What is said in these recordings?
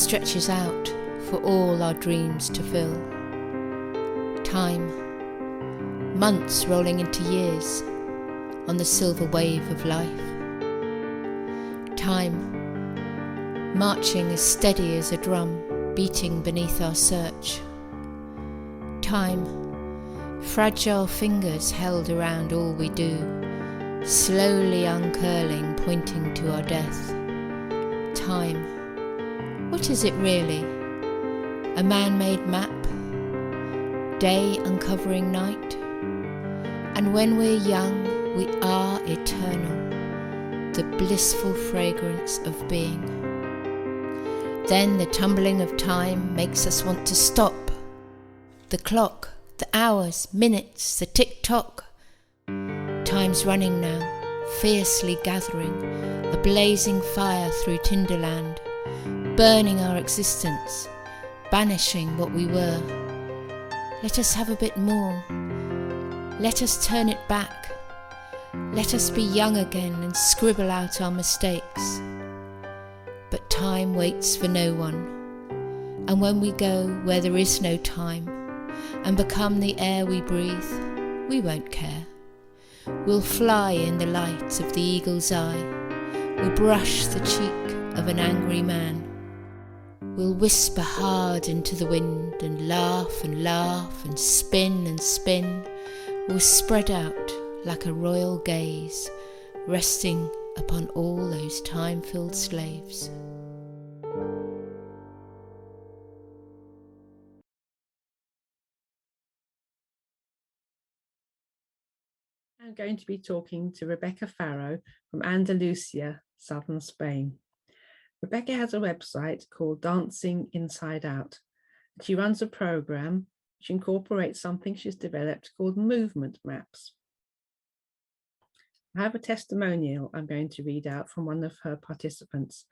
stretches out for all our dreams to fill. Time, months rolling into years on the silver wave of life. Time, marching as steady as a drum beating beneath our search. Time, fragile fingers held around all we do, slowly uncurling, pointing to our death. Time, what is it really? A man-made map? Day uncovering night? And when we're young, we are eternal, the blissful fragrance of being. Then the tumbling of time makes us want to stop. The clock, the hours, minutes, the tick-tock. Time's running now, fiercely gathering, a blazing fire through Tinderland, burning our existence, banishing what we were. Let us have a bit more. Let us turn it back. Let us be young again and scribble out our mistakes. But time waits for no one. And when we go where there is no time and become the air we breathe, we won't care. We'll fly in the light of the eagle's eye. We'll brush the cheek of an angry man. We'll whisper hard into the wind and laugh and spin and spin. We'll spread out like a royal gaze, resting upon all those time-filled slaves. I'm going to be talking to Rebecca Faro from Andalusia, southern Spain. Rebecca has a website called Dancing Inside Out. She runs a program which incorporates something she's developed called movement maps. I have a testimonial I'm going to read out from one of her participants,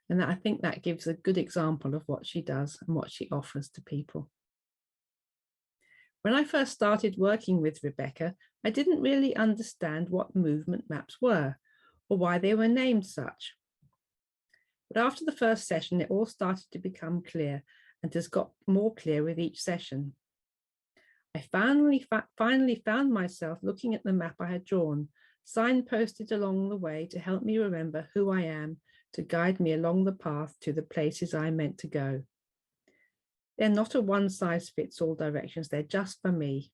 and I think that gives a good example of what she does and what she offers to people. When I first started working with Rebecca, I didn't really understand what movement maps were or why they were named such. But after the first session, it all started to become clear and has got more clear with each session. I finally found myself looking at the map I had drawn, signposted along the way to help me remember who I am, to guide me along the path to the places I meant to go. They're not a one-size-fits-all directions, they're just for me.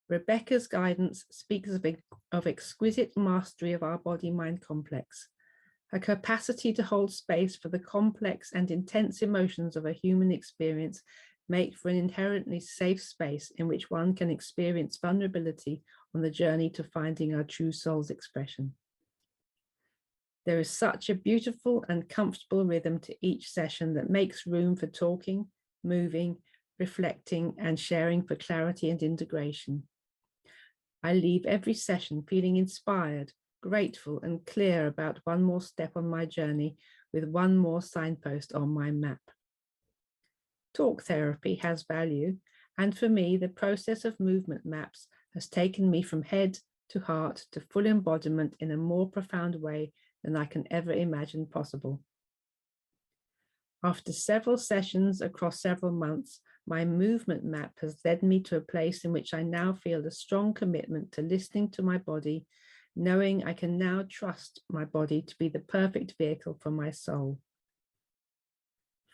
Rebecca's guidance speaks of exquisite mastery of our body-mind complex. Her capacity to hold space for the complex and intense emotions of a human experience make for an inherently safe space in which one can experience vulnerability on the journey to finding our true soul's expression. There is such a beautiful and comfortable rhythm to each session that makes room for talking, moving, reflecting, and sharing for clarity and integration. I leave every session feeling inspired, grateful, and clear about one more step on my journey with one more signpost on my map. Talk therapy has value, and for me, the process of movement maps has taken me from head to heart to full embodiment in a more profound way than I can ever imagine possible. After several sessions across several months, my movement map has led me to a place in which I now feel a strong commitment to listening to my body, knowing I can now trust my body to be the perfect vehicle for my soul.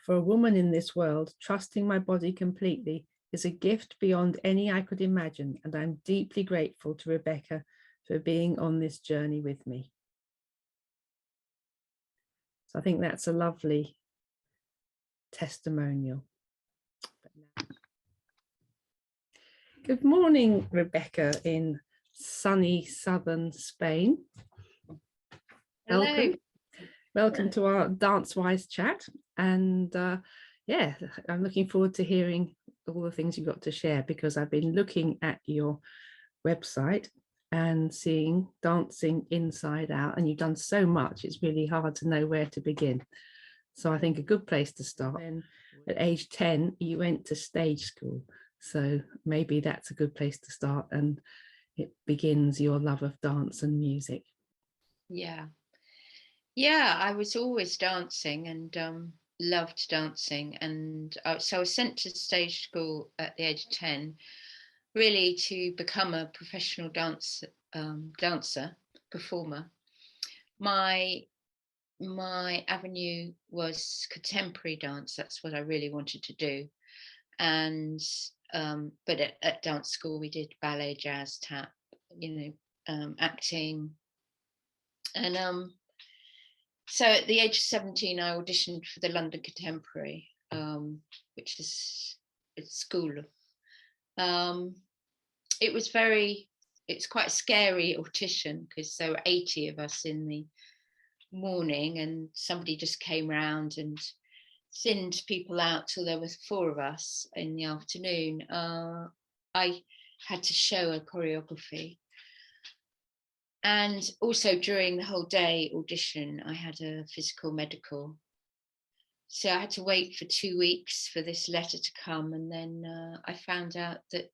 For a woman in this world, trusting my body completely is a gift beyond any I could imagine, and I'm deeply grateful to Rebecca for being on this journey with me. So I think that's a lovely testimonial. Good morning, Rebecca, in sunny southern Spain. Hello. Welcome to our Dance-Wise chat. And yeah, I'm looking forward to hearing all the things you've got to share, because I've been looking at your website and seeing Dancing Inside Out, and you've done so much, it's really hard to know where to begin. So I think a good place to start. Then at age 10, you went to stage school. So maybe that's a good place to start, and it begins your love of dance and music. Yeah, I was always dancing, and loved dancing, and so I was sent to stage school at the age of 10, really to become a professional dancer, performer. My my avenue was contemporary dance. That's what I really wanted to do. And but at dance school we did ballet, jazz, tap, acting. And so at the age of 17 I auditioned for the London Contemporary, which is a school. um, it was it's quite a scary audition because there were 80 of us in the morning, and somebody just came round and thinned people out till there was 4 of us in the afternoon. I had to show a choreography, and also during the whole day audition I had a physical medical, so I had to wait for 2 weeks for this letter to come. And then I found out that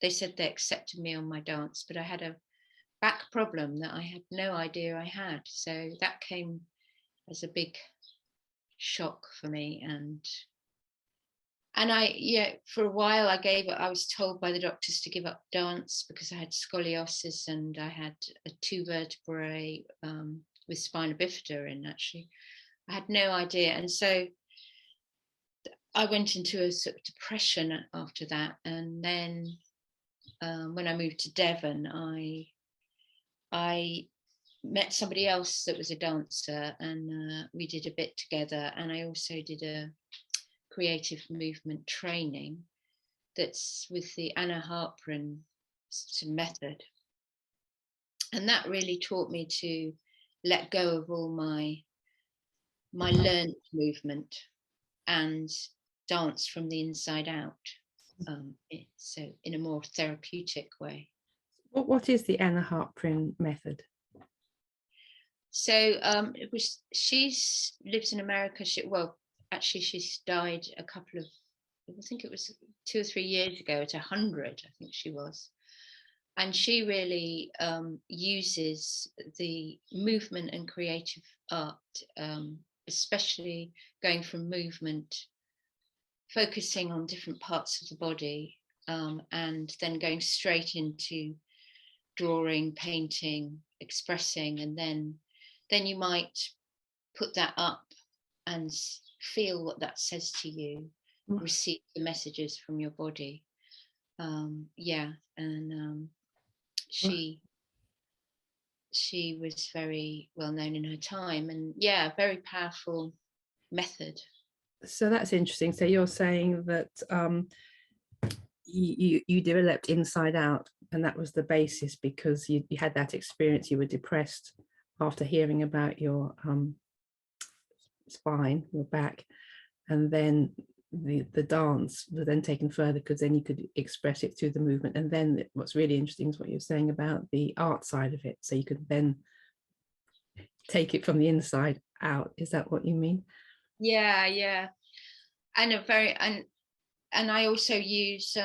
they said they accepted me on my dance, but I had a back problem that I had no idea I had. So that came as a big shock for me. And for a while I was told by the doctors to give up dance because I had scoliosis and I had a 2 vertebrae with spina bifida in, actually. I had no idea. And so I went into a sort of depression after that. And then when I moved to Devon, I met somebody else that was a dancer, and we did a bit together. And I also did a creative movement training that's with the Anna Harprin method. And that really taught me to let go of all my learned movement and dance from the inside out, so in a more therapeutic way. What is the Anna Harprin method? So she lives in America. She's died a couple of, I think it was 2 or 3 years ago, at 100, I think she was. And she really uses the movement and creative art, especially going from movement, focusing on different parts of the body, and then going straight into drawing, painting, expressing. And then you might put that up and feel what that says to you, receive the messages from your body. She was very well known in her time, and very powerful method. So that's interesting. So you're saying that you developed inside out, and that was the basis because you had that experience. You were depressed after hearing about your spine, your back, and then the dance was then taken further because then you could express it through the movement. And then what's really interesting is what you're saying about the art side of it, so you could then take it from the inside out. Is that what you mean? Yeah. And I also use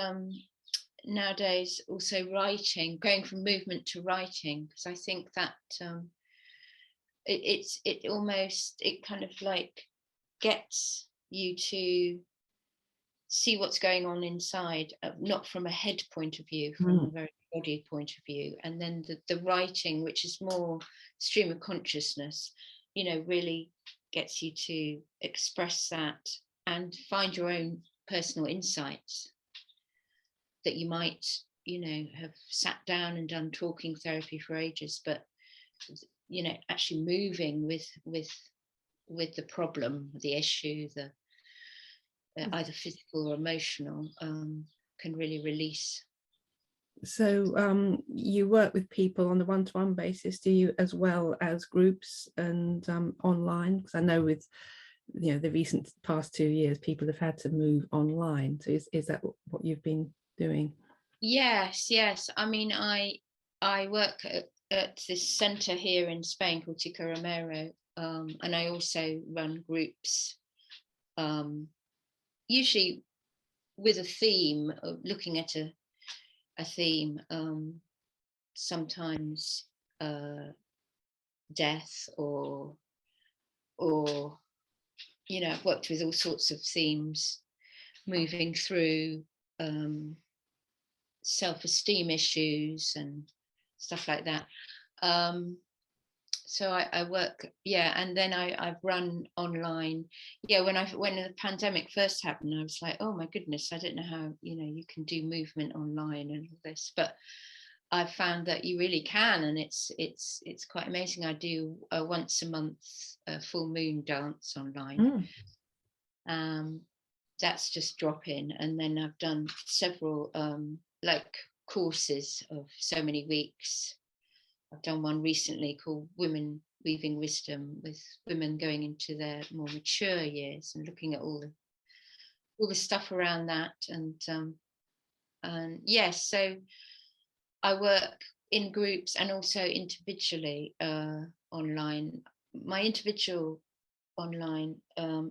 nowadays also writing, going from movement to writing, because I think that it kind of like gets you to see what's going on inside, not from a head point of view, from a very body point of view. And then the writing, which is more stream of consciousness, really gets you to express that and find your own personal insights that you might, have sat down and done talking therapy for ages, but actually moving with the problem, the issue, the either physical or emotional, can really release. So you work with people on a one-to-one basis, do you, as well as groups and online? Because I know with the recent past 2 years, people have had to move online. So is that what you've been doing? Yes. I mean, I work at this centre here in Spain called Tica Romero, and I also run groups, usually with a theme, looking at a theme, sometimes death or I've worked with all sorts of themes, moving through self-esteem issues and stuff like that. So I work, and then I've run online. When the pandemic first happened, I was like, oh my goodness, I don't know how you can do movement online and all this, but I've found that you really can, and it's quite amazing. I do a once a month full moon dance online. That's just drop in, and then I've done several like courses of so many weeks. I've done one recently called Women Weaving Wisdom, with women going into their more mature years and looking at all the stuff around that. And yes, so I work in groups and also individually online. My individual online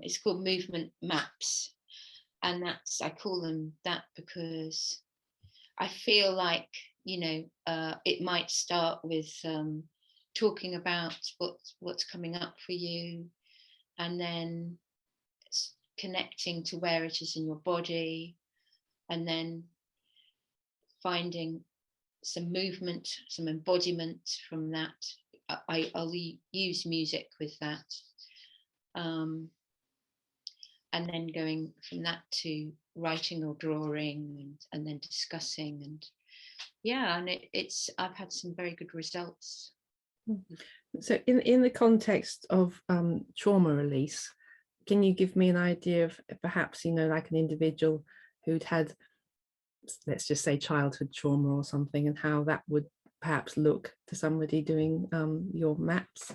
is called Movement Maps, and I call them that because I feel like it might start with talking about what's coming up for you, and then connecting to where it is in your body, and then finding some movement, some embodiment from that. I'll use music with that, and then going from that to writing or drawing, and then discussing, and I've had some very good results. So in the context of trauma release, can you give me an idea of perhaps like an individual who'd had, let's just say, childhood trauma or something, and how that would perhaps look to somebody doing your maps,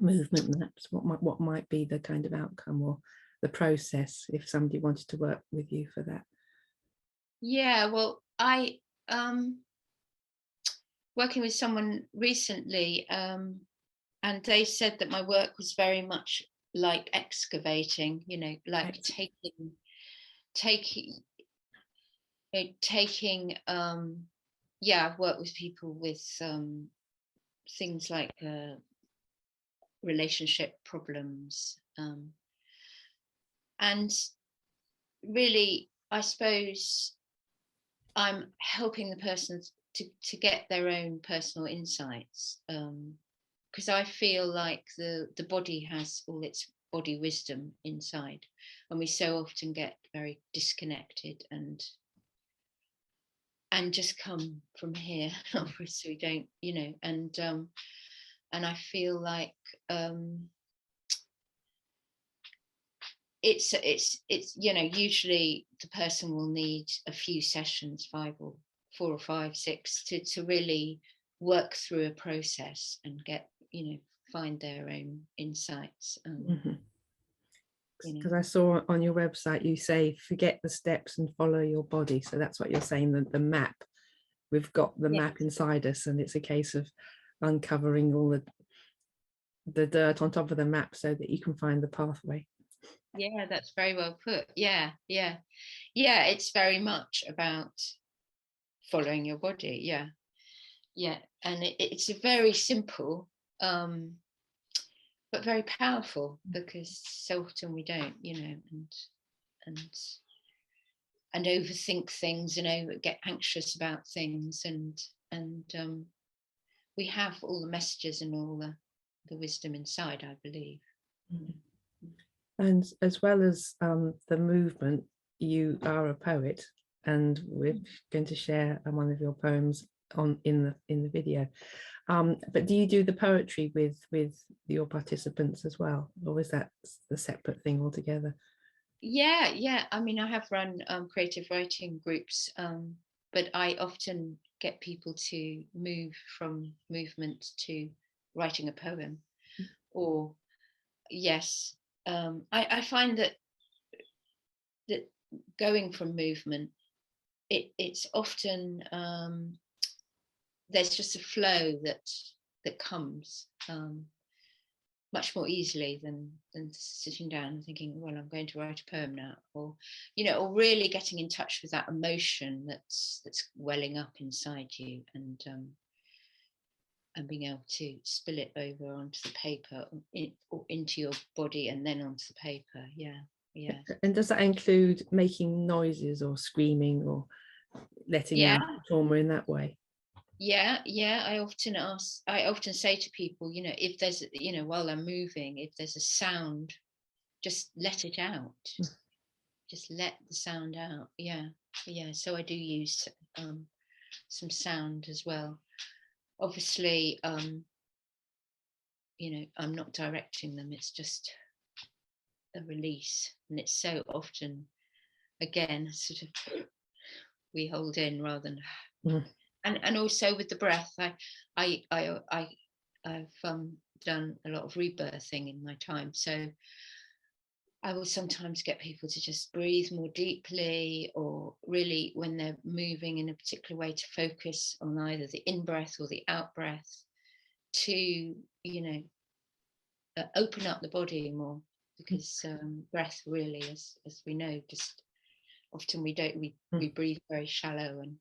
movement maps? What might be the kind of outcome or the process if somebody wanted to work with you for that? Well, I working with someone recently, and they said that my work was very much like excavating, like taking I've worked with people with things like relationship problems, and really, I suppose I'm helping the person to get their own personal insights, because I feel like the body has all its body wisdom inside, and we so often get very disconnected and just come from here. Obviously we don't, and I feel like it's usually the person will need a few sessions, 4 or 5, 6, to really work through a process and get find their own insights. Because I saw on your website you say forget the steps and follow your body, so that's what you're saying, that the map, we've got the map inside us, and it's a case of uncovering all the dirt on top of the map so that you can find the pathway. That's very well put. It's very much about following your body. And it's a very simple but very powerful, because so often we don't, and overthink things, get anxious about things, and we have all the messages and all the wisdom inside, I believe. And as well as the movement, you are a poet, and we're going to share one of your poems in the video. But do you do the poetry with your participants as well, or is that a separate thing altogether? I mean, I have run creative writing groups, but I often get people to move from movement to writing a poem, or I find that going from movement, it's often there's just a flow that comes much more easily than sitting down and thinking, well, I'm going to write a poem now, or or really getting in touch with that emotion that's welling up inside you, and being able to spill it over onto the paper, or into your body and then onto the paper. Yeah. And does that include making noises or screaming or letting out trauma in that way? Yeah. I often say to people, if there's, while I'm moving, if there's a sound, just let it out. Just let the sound out. Yeah. So I do use some sound as well. Obviously, I'm not directing them. It's just a release, and it's so often, again, sort of we hold in rather than. And also with the breath, I've done a lot of rebirthing in my time, so I will sometimes get people to just breathe more deeply, or really when they're moving in a particular way, to focus on either the in-breath or the out-breath, to open up the body more, because breath really, as we know, just often we breathe very shallow. And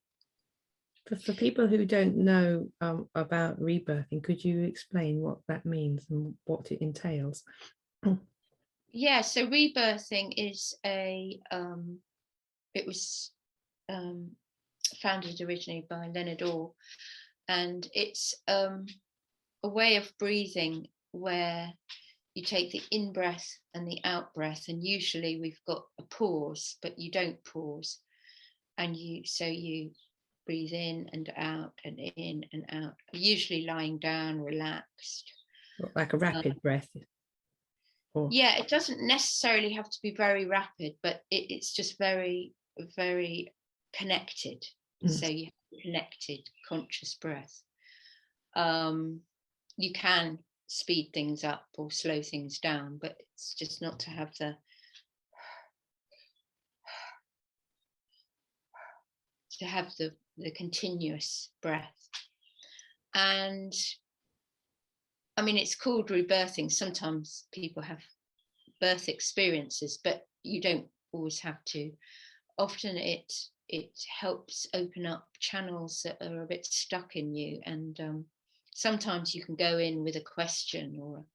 for people who don't know about rebirthing, could you explain what that means and what it entails? Yeah, so rebirthing is it was founded originally by Leonard Orr, and it's a way of breathing where you take the in-breath and the out-breath, and usually we've got a pause, but you don't pause, and you breathe in and out and in and out, usually lying down, relaxed. Like a rapid breath? Yeah, it doesn't necessarily have to be very rapid, but it's just very, very connected. So you have connected, conscious breath. You can speed things up or slow things down, but it's just not to have the continuous breath. And I mean, it's called rebirthing. Sometimes people have birth experiences, but you don't always have to. Often it helps open up channels that are a bit stuck in you, and sometimes you can go in with a question or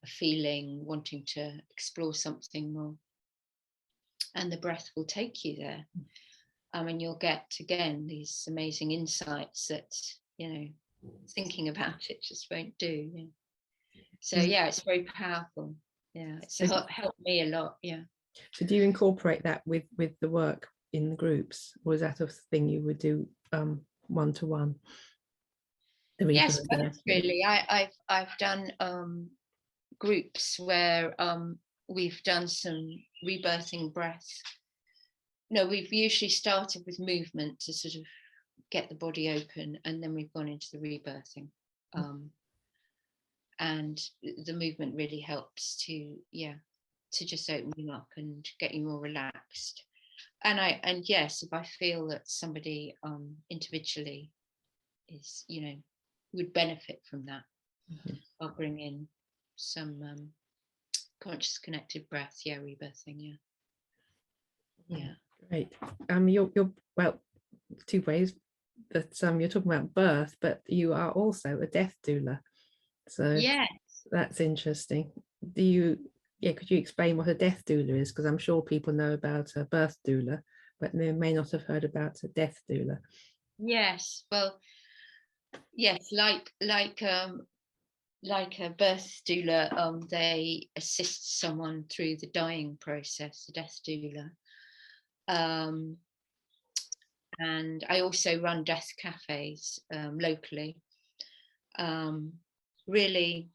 a feeling, wanting to explore something more, and the breath will take you there. And you'll get, again, these amazing insights that thinking about it just won't do. So it's very powerful. It's helped me a lot. So do you incorporate that with the work in the groups, or is that a thing you would do one-to-one? Yes, both really. I've done groups where we've done some rebirthing breath. No, we've usually started with movement to sort of get the body open, and then we've gone into the rebirthing. And the movement really helps to just open you up and get you more relaxed. And yes, if I feel that somebody individually is, would benefit from that, I'll bring in some conscious connected breath. Rebirthing. Great. You're well, two ways that you're talking about birth, but you are also a death doula. So yes, that's interesting. Could you explain what a death doula is? Because I'm sure people know about a birth doula, but they may not have heard about a death doula. Yes, well, yes, like a birth doula, they assist someone through the dying process, a death doula. And I also run death cafes locally. Really,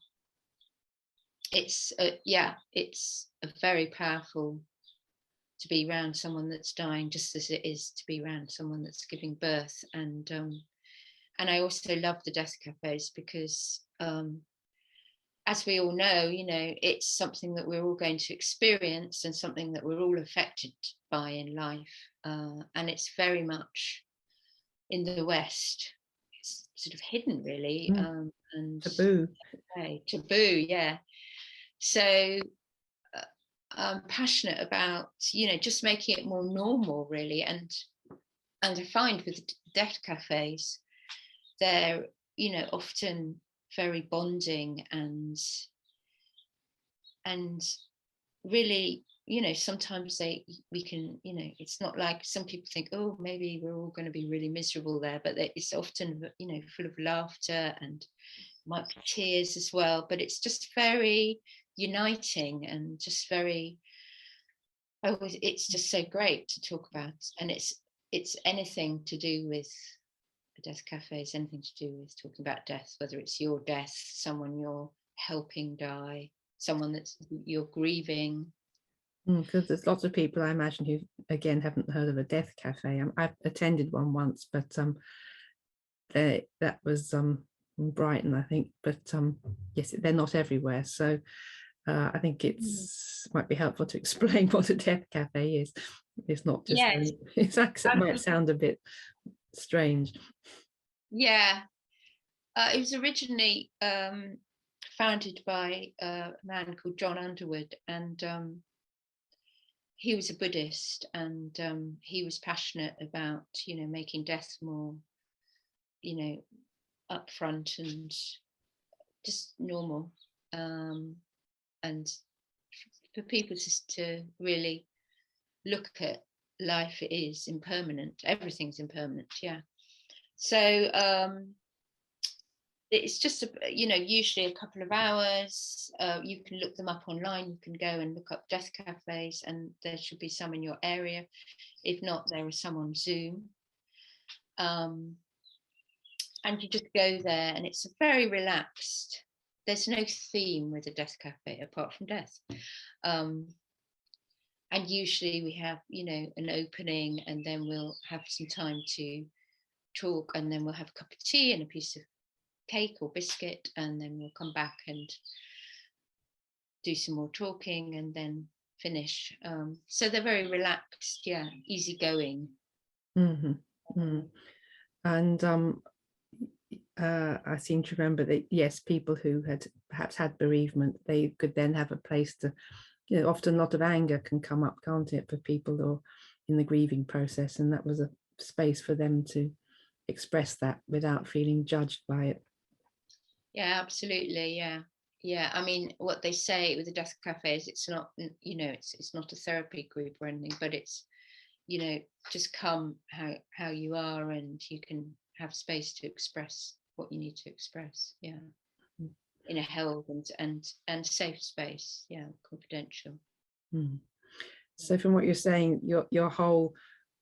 it's a very powerful to be around someone that's dying, just as it is to be around someone that's giving birth. And I also love the death cafes because, as we all know, it's something that we're all going to experience and something that we're all affected by in life. And it's very much in the West, it's sort of hidden, really. And taboo. Taboo, yeah. So I'm passionate about, just making it more normal, really. And I find with death cafes, they're often very bonding and really, sometimes we can, it's not like some people think, oh, maybe we're all going to be really miserable there, but it's often, full of laughter and might be tears as well, but it's just very uniting and just very, it's just so great to talk about. And it's anything to do with a death cafe, is anything to do with talking about death, whether it's your death, someone you're helping die, someone that's you're grieving. Because there's lots of people, I imagine, who again haven't heard of a death cafe. I've attended one once, but that was in Brighton, I think. But yes, they're not everywhere. So I think it's might be helpful to explain what a death cafe is. It's not just it might sound a bit strange. Yeah, it was originally founded by a man called John Underwood, and he was a Buddhist, and he was passionate about making death more upfront and just normal, and for people just to really look at life is impermanent. Everything's impermanent. Yeah. So it's just usually a couple of hours. You can look them up online. You can go and look up death cafes, and there should be some in your area. If not, there are some on Zoom. And you just go there, and it's very relaxed. There's no theme with a death cafe apart from death. And usually we have, an opening, and then we'll have some time to talk, and then we'll have a cup of tea and a piece of cake or biscuit, and then we'll come back and do some more talking and then finish. So they're very relaxed, easygoing. Mm-hmm. Mm-hmm. And I seem to remember that, yes, people who had perhaps had bereavement, they could then have a place to, often a lot of anger can come up, can't it, for people or in the grieving process, and that was a space for them to express that without feeling judged by it. Yeah, absolutely. Yeah. I mean, what they say with the death cafe is it's not, it's not a therapy group or anything, but it's, just come how you are, and you can have space to express what you need to express. Yeah. In a held and safe space. Yeah. Confidential. So from what you're saying, your whole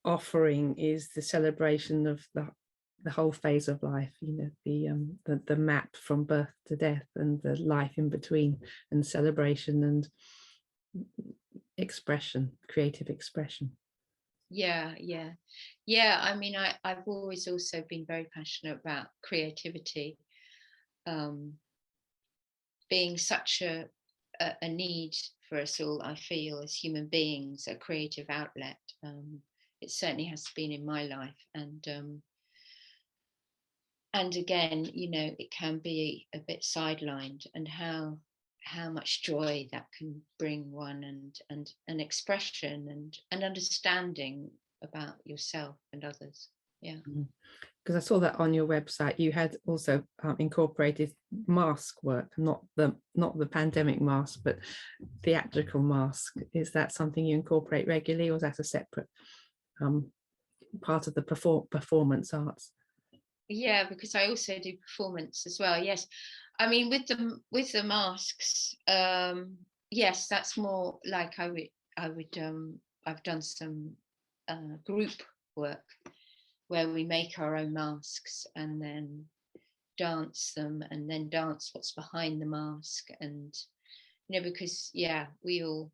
offering is the celebration of the whole phase of life, the map from birth to death and the life in between, and celebration and expression, creative expression. Yeah. I mean, I've always also been very passionate about creativity, being such a need for us all, I feel, as human beings, a creative outlet. It certainly has been in my life, and again, it can be a bit sidelined, and how much joy that can bring one, and an expression and understanding about yourself and others. Yeah. Because I saw that on your website, you had also incorporated mask work, not the pandemic mask, but theatrical mask. Is that something you incorporate regularly, or is that a separate part of the performance arts? Yeah, because I also do performance as well. Yes, I mean with the masks. Yes, that's more like I would. I've done some group work where we make our own masks and then dance them, and then dance what's behind the mask, and because we all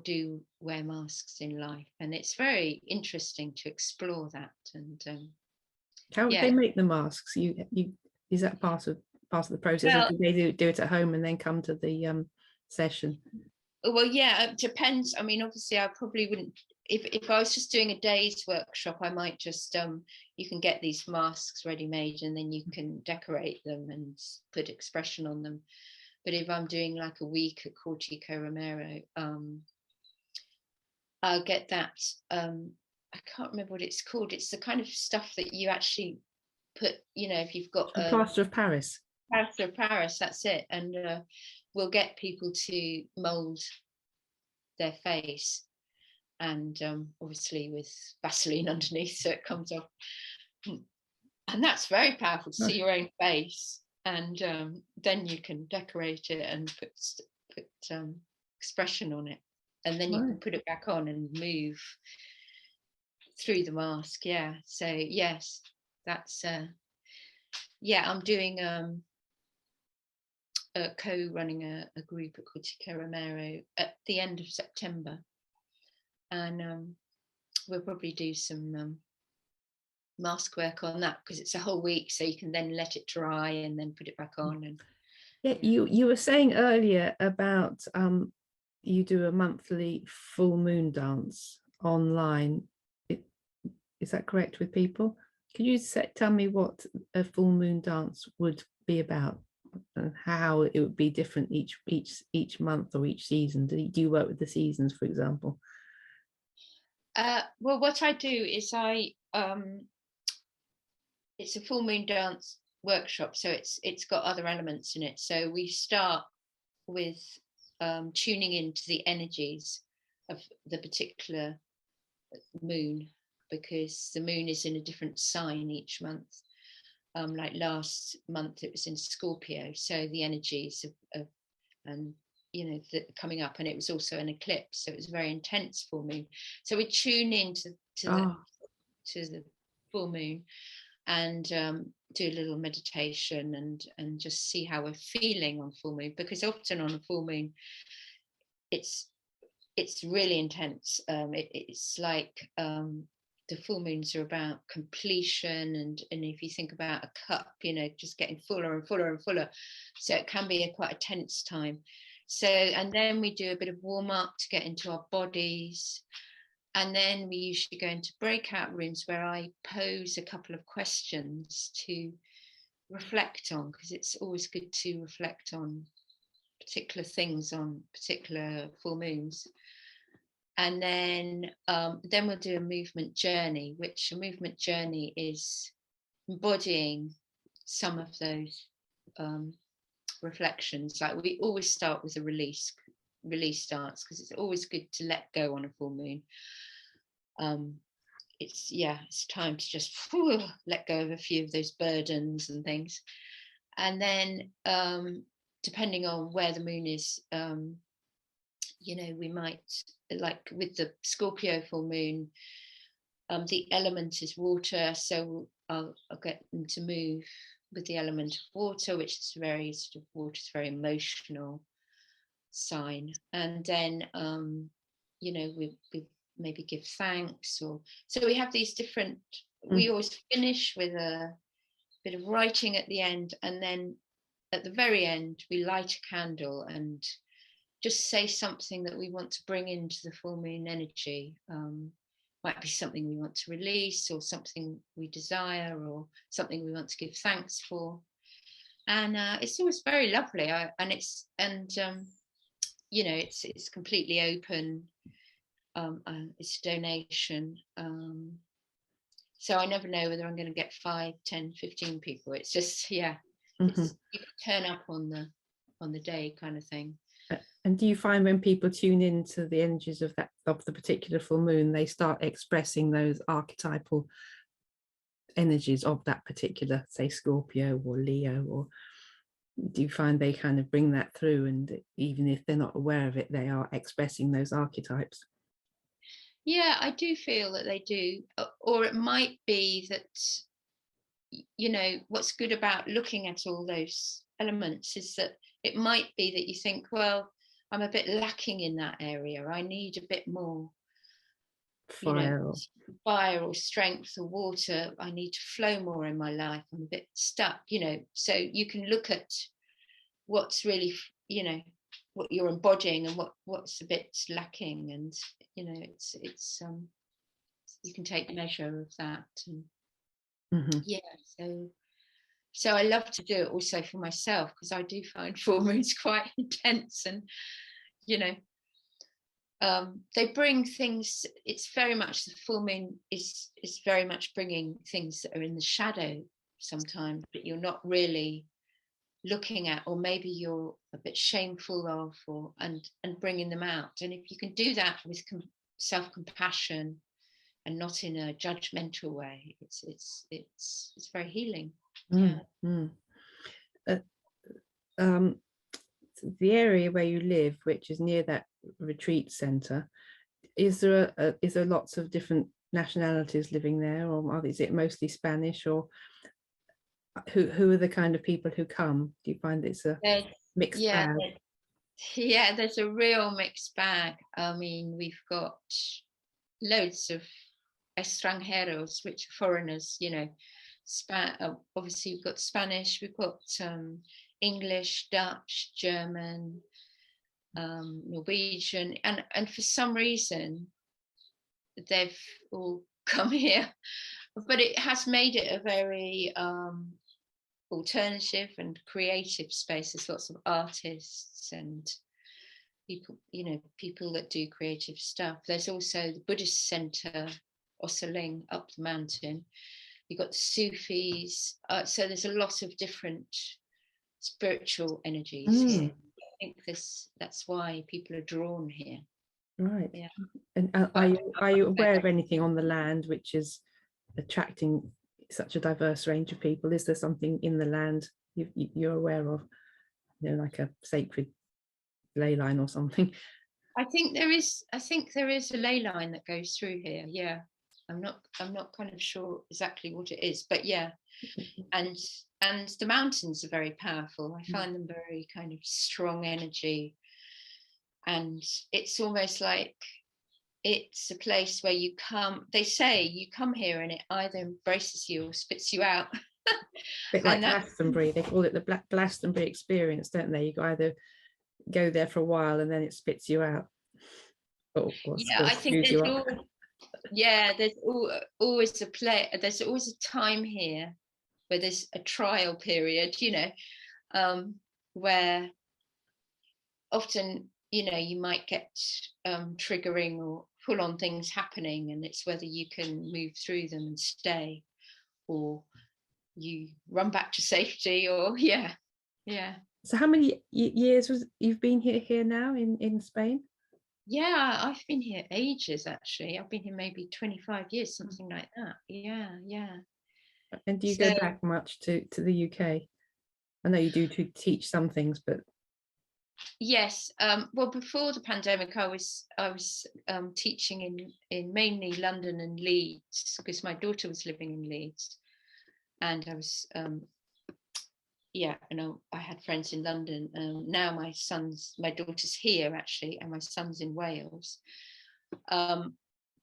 do wear masks in life, and it's very interesting to explore that. And how would they make the masks? You is that part of the process, or do they do it at home and then come to the session? Well, yeah, it depends. I mean, obviously I probably wouldn't, if I was just doing a day's workshop, I might just you can get these masks ready made, and then you can decorate them and put expression on them. But if I'm doing like a week at Cortico Romero, I'll get that. I can't remember what it's called. It's the kind of stuff that you actually put, you know, if you've got a plaster of Paris. Plaster of Paris, that's it. And we'll get people to mold their face, and obviously with Vaseline underneath so it comes off. And that's very powerful to see your own face. And then you can decorate it and put expression on it, and then you can put it back on and move through the mask. Yeah, so yes, that's I'm doing co-running a group at Cortico Romero at the end of September, and we'll probably do some mask work on that, because it's a whole week, so you can then let it dry and then put it back on. And you were saying earlier about you do a monthly full moon dance online. Is that correct with people? Could you tell me what a full moon dance would be about, and how it would be different each month or each season? Do you work with the seasons, for example? Well, what I do is it's a full moon dance workshop, so it's got other elements in it. So we start with tuning into the energies of the particular moon, because the moon is in a different sign each month. Like last month it was in Scorpio, so the energies of and you know, coming up, and it was also an eclipse, so it was a very intense full moon. So we tune into the full moon and do a little meditation and just see how we're feeling on full moon, because often on a full moon it's really intense. It's like the full moons are about completion, and if you think about a cup, you know, just getting fuller and fuller and fuller, so it can be quite a tense time. So, and then we do a bit of warm up to get into our bodies, and then we usually go into breakout rooms where I pose a couple of questions to reflect on, because it's always good to reflect on particular things on particular full moons. And then we'll do a movement journey, which a movement journey is embodying some of those reflections. Like we always start with a release dance, because it's always good to let go on a full moon. It's time to just let go of a few of those burdens and things. And then depending on where the moon is, you know, we might, like with the Scorpio full moon, the element is water, so I'll get them to move with the element of water, which is very sort of, water is very emotional sign. And then you know, we maybe give thanks, or so we have these different, we always finish with a bit of writing at the end, and then at the very end we light a candle and just say something that we want to bring into the full moon energy. Might be something we want to release, or something we desire, or something we want to give thanks for. And it's always very lovely. You know, it's completely open. It's a donation. So I never know whether I'm going to get 5, 10, 15 people. It's just, you can turn up on the day kind of thing. And do you find when people tune into the energies of the particular full moon, they start expressing those archetypal energies of that particular, say, Scorpio or Leo, or do you find they kind of bring that through, and even if they're not aware of it, they are expressing those archetypes? Yeah, I do feel that they do. Or it might be that, you know, what's good about looking at all those elements is that it might be that you think, well, I'm a bit lacking in that area. I need a bit more fire or strength or water. I need to flow more in my life. I'm a bit stuck, you know. So you can look at what's really, you know, what you're embodying and what's a bit lacking, and you know, it's you can take measure of that. And so I love to do it also for myself, because I do find full moons quite intense, and you know, they bring things. It's very much, the full moon is very much bringing things that are in the shadow sometimes, but you're not really looking at, or maybe you're a bit shameful of, or and bringing them out. And if you can do that with self-compassion and not in a judgmental way, it's very healing. Yeah. The area where you live, which is near that retreat center, is there lots of different nationalities living there, or is it mostly Spanish, or who are the kind of people who come? Do you find it's a mixed bag? Yeah, there's a real mixed bag. I mean, we've got loads of extranjeros, which are foreigners, you know. Obviously we've got Spanish, we've got English, Dutch, German, Norwegian, and for some reason they've all come here, but it has made it a very alternative and creative space. There's lots of artists and people, you know, people that do creative stuff. There's also the Buddhist center, Osaling, up the mountain. You've got the Sufis. So there's a lot of different spiritual energies here. I think that's why people are drawn here. Right. Yeah. And are you aware of anything on the land which is attracting such a diverse range of people? Is there something in the land you're aware of, you know, like a sacred ley line or something? I think there is a ley line that goes through here. Yeah. I'm not kind of sure exactly what it is, but yeah. And the mountains are very powerful. I find them very kind of strong energy. And it's almost like it's a place where you come, they say you come here and it either embraces you or spits you out. A bit like Glastonbury, they call it the Glastonbury experience, don't they? You either go there for a while and then it spits you out. I think there's always there's always a time here where there's a trial period, you know, where often, you know, you might get triggering or full-on things happening, and it's whether you can move through them and stay, or you run back to safety, or yeah. So how many years you've been here now in Spain? Yeah, I've been here ages, actually. I've been here maybe 25 years, something like that. Yeah. And do you go back much to the UK? I know you do to teach some things, but yes. Well, before the pandemic, I was teaching in mainly London and Leeds, because my daughter was living in Leeds, and I was I had friends in London. Now my daughter's here actually, and my son's in Wales. But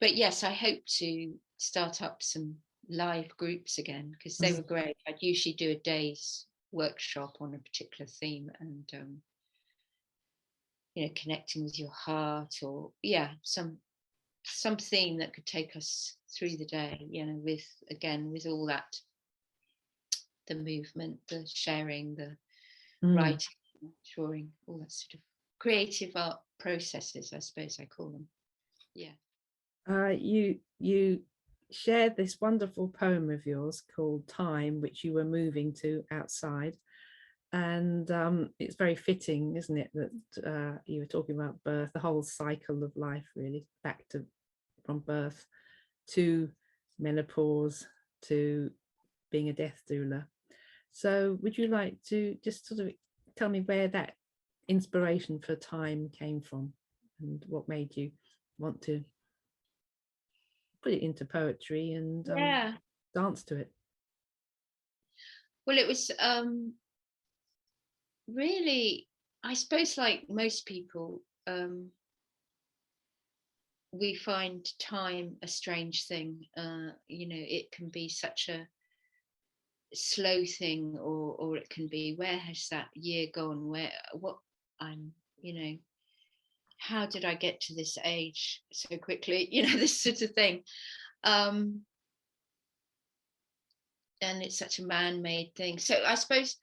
yes, I hope to start up some live groups again, because they were great. I'd usually do a day's workshop on a particular theme, and you know, connecting with your heart, or some theme that could take us through the day, you know, with all that, the movement, the sharing, the writing, drawing, all that sort of creative art processes, I suppose I call them. Yeah. You shared this wonderful poem of yours called Time, which you were moving to outside, and it's very fitting, isn't it, that you were talking about birth, the whole cycle of life, really, from birth to menopause to being a death doula. So would you like to just sort of tell me where that inspiration for Time came from, and what made you want to put it into poetry and dance to it? Well, it was really, I suppose, like most people, we find time a strange thing. You know, it can be such a slow thing, or it can be, where has that year gone? You know, how did I get to this age so quickly? You know, this sort of thing. And it's such a man-made thing. So I suppose,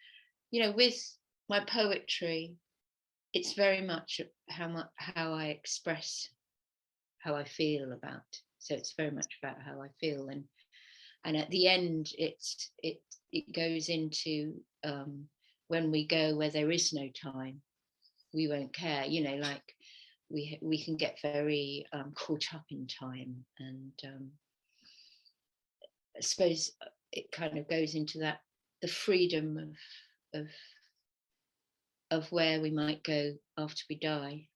you know, with my poetry, it's very much how I express how I feel about. So it's very much about how I feel, and And at the end, it goes into when we go where there is no time, we won't care, you know, like we can get very caught up in time, and I suppose it kind of goes into that, the freedom of where we might go after we die,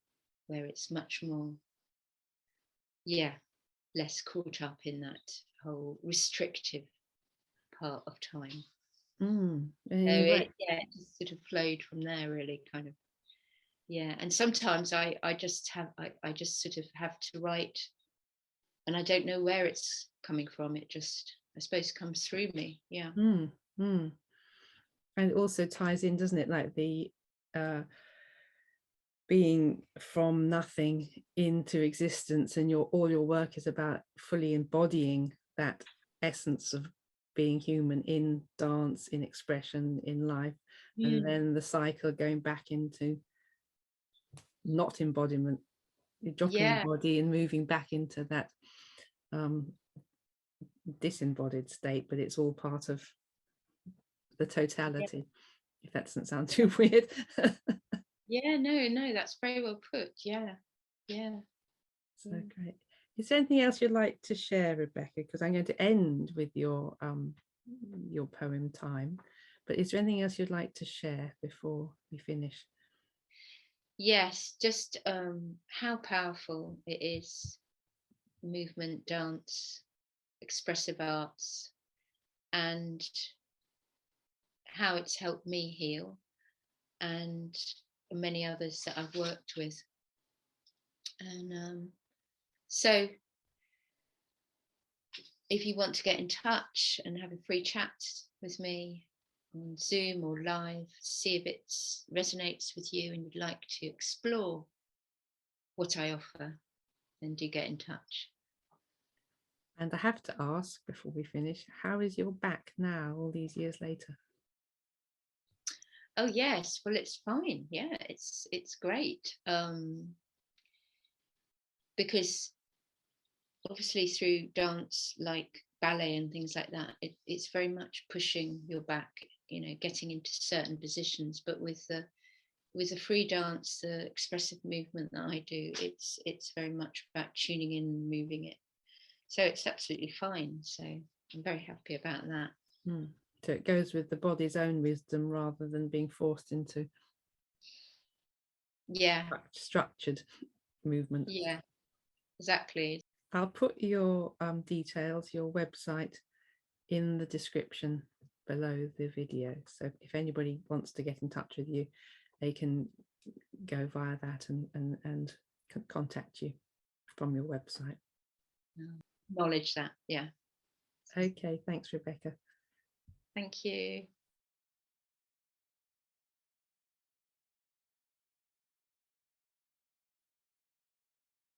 where it's much more, less caught up in that whole restrictive part of time. So it just sort of flowed from there, really, kind of. And sometimes I just sort of have to write, and I don't know where it's coming from. It just, I suppose, comes through me. And it also ties in, doesn't it, like the being from nothing into existence, and all your work is about fully embodying that essence of being human in dance, in expression, in life, and then the cycle going back into not embodiment, dropping body and moving back into that disembodied state, but it's all part of the totality, if that doesn't sound too weird. No, that's very well put. So great. Is there anything else you'd like to share, Rebecca? Because I'm going to end with your poem time, but is there anything else you'd like to share before we finish? Yes, just how powerful it is, movement, dance, expressive arts, and how it's helped me heal, and many others that I've worked with. And so if you want to get in touch and have a free chat with me on Zoom or live, see if it resonates with you and you'd like to explore what I offer, then do get in touch. And I have to ask before we finish, how is your back now, all these years later? Oh yes, well, it's fine. Yeah, it's great. Because obviously through dance, like ballet and things like that, it's very much pushing your back, you know, getting into certain positions. But with the free dance, the expressive movement that I do, it's very much about tuning in and moving it. So it's absolutely fine. So I'm very happy about that. So it goes with the body's own wisdom rather than being forced into structured movement. Yeah, exactly. I'll put your details, your website, in the description below the video. So if anybody wants to get in touch with you, they can go via that and contact you from your website. Acknowledge that. Yeah. Okay, thanks, Rebecca. Thank you.